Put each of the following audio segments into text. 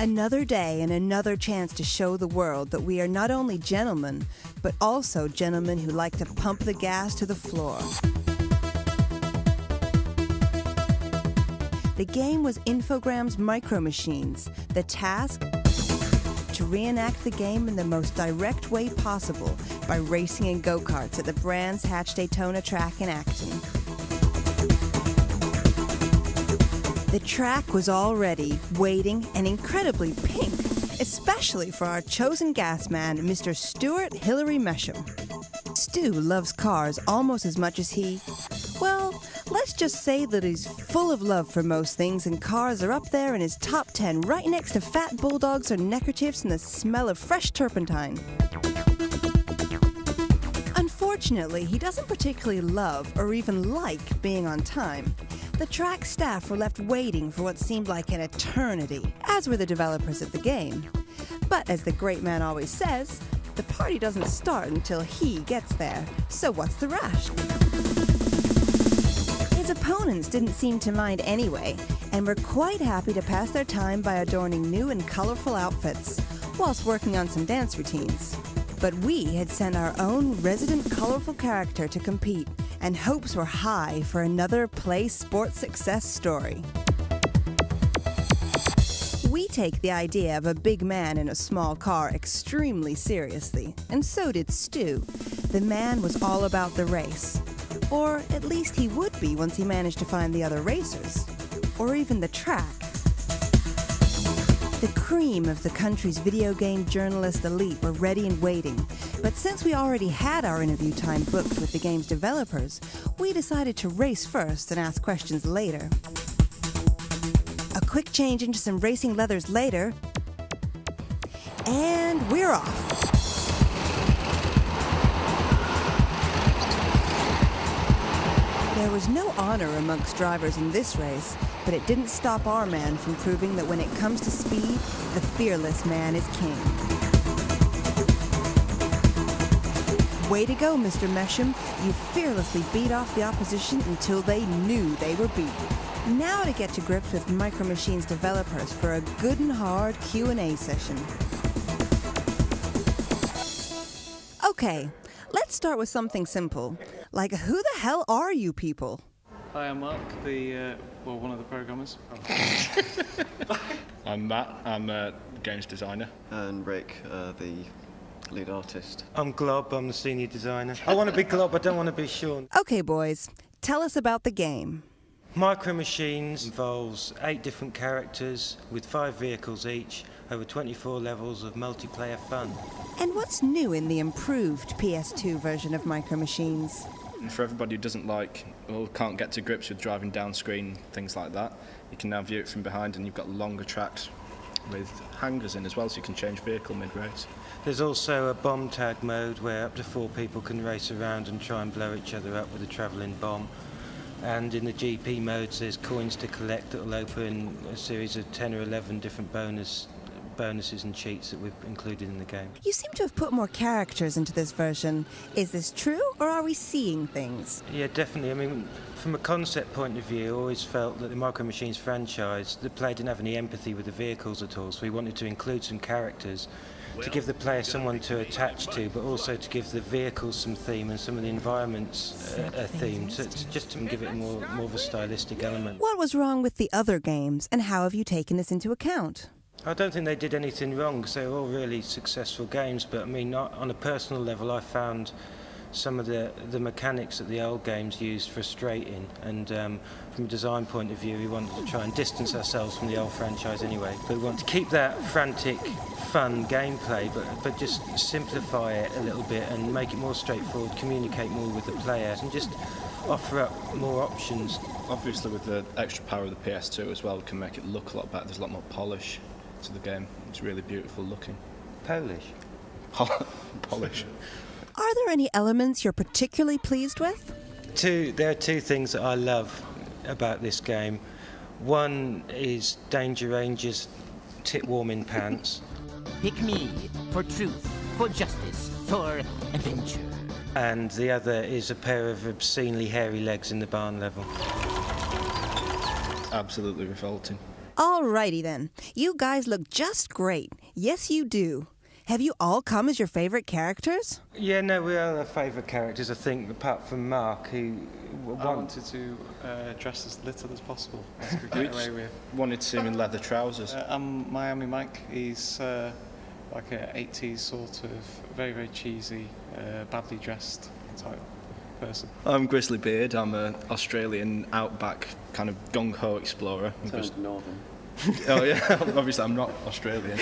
Another day and another chance to show the world that we are not only gentlemen, but also gentlemen who like to pump the gas to the floor. The game was Infogrames Micro Machines. The task? To reenact the game in the most direct way possible by racing in go-karts at the Brands Hatch Daytona track in Acton. The track was all ready, waiting, and incredibly pink, especially for our chosen gas man, Mr. Stuart Hillary Mesham. Stu loves cars almost as much as well, let's just say that he's full of love for most things, and cars are up there in his top 10, right next to fat bulldogs or neckerchiefs and the smell of fresh turpentine. Unfortunately, he doesn't particularly love or even like being on time. The track staff were left waiting for what seemed like an eternity, as were the developers of the game. But as the great man always says, the party doesn't start until he gets there. So what's the rush? His opponents didn't seem to mind anyway, and were quite happy to pass their time by adorning new and colorful outfits, whilst working on some dance routines. But we had sent our own resident colorful character to compete, and hopes were high for another Play Sports success story. We take the idea of a big man in a small car extremely seriously, and so did Stu. The man was all about the race. Or at least he would be once he managed to find the other racers. Or even the track. The cream of the country's video game journalist elite were ready and waiting, but since we already had our interview time booked with the game's developers, we decided to race first and ask questions later. A quick change into some racing leathers later, and we're off. There was no honor amongst drivers in this race, but it didn't stop our man from proving that when it comes to speed, the fearless man is king. Way to go, Mr. Mesham. You fearlessly beat off the opposition until they knew they were beaten. Now to get to grips with Micro Machines developers for a good and hard Q&A session. Okay, let's start with something simple. Like, who the hell are you people? Hi, I'm Mark, one of the programmers. I'm Matt, I'm a games designer. And Rick, the lead artist. I'm Glob, I'm the senior designer. I want to be Glob, I don't want to be Sean. Okay, boys, tell us about the game. Micro Machines involves 8 different characters with 5 vehicles each, over 24 levels of multiplayer fun. And what's new in the improved PS2 version of Micro Machines? And for everybody who doesn't like or can't get to grips with driving down screen, things like that, you can now view it from behind, and you've got longer tracks with hangars in as well, so you can change vehicle mid-race. There's also a bomb tag mode where up to 4 people can race around and try and blow each other up with a travelling bomb. And in the GP modes there's coins to collect that will open a series of 10 or 11 different bonuses and cheats that we've included in the game. You seem to have put more characters into this version. Is this true, or are we seeing things? Yeah, definitely. I mean, from a concept point of view, I always felt that the Micro Machines franchise, the player didn't have any empathy with the vehicles at all, so we wanted to include some characters to give the player someone to attach to, but also to give the vehicles some theme and some of the environments a theme, just to give it more of a stylistic element. What was wrong with the other games, and how have you taken this into account? I don't think they did anything wrong, because they were all really successful games, but I mean, on a personal level, I found some of the mechanics that the old games used frustrating, and from a design point of view, we wanted to try and distance ourselves from the old franchise anyway. But we want to keep that frantic, fun gameplay, but just simplify it a little bit and make it more straightforward, communicate more with the players, and just offer up more options. Obviously, with the extra power of the PS2 as well, we can make it look a lot better. There's a lot more polish to the game. It's really beautiful looking. Polish? Polish. Are there any elements you're particularly pleased with? There are 2 things that I love about this game. One is Danger Ranger's tit-warming pants. Pick me for truth, for justice, for adventure. And the other is a pair of obscenely hairy legs in the barn level. Absolutely revolting. Alrighty then. You guys look just great. Yes, you do. Have you all come as your favorite characters? Yeah, no, we are our favourite characters, I think, apart from Mark, who I wanted to dress as little as possible. As we get away with. Wanted to see him in leather trousers. I'm Miami Mike. He's like an 80s sort of very, very cheesy, badly dressed type person. I'm Grizzly Beard. I'm an Australian outback kind of gung-ho explorer. Sounds northern. Oh yeah, obviously I'm not Australian.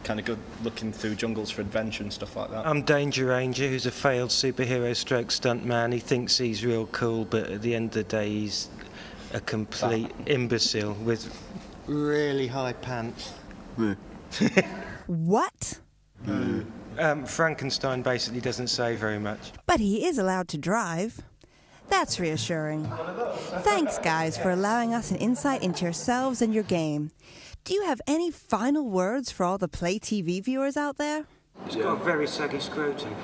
Kind of good looking through jungles for adventure and stuff like that. I'm Danger Ranger, who's a failed superhero stroke stuntman. He thinks he's real cool, but at the end of the day, he's a complete imbecile with really high pants. What? Frankenstein basically doesn't say very much. But he is allowed to drive. That's reassuring. Thanks, guys, for allowing us an insight into yourselves and your game. Do you have any final words for all the Play TV viewers out there? He's got a very saggy scrotum.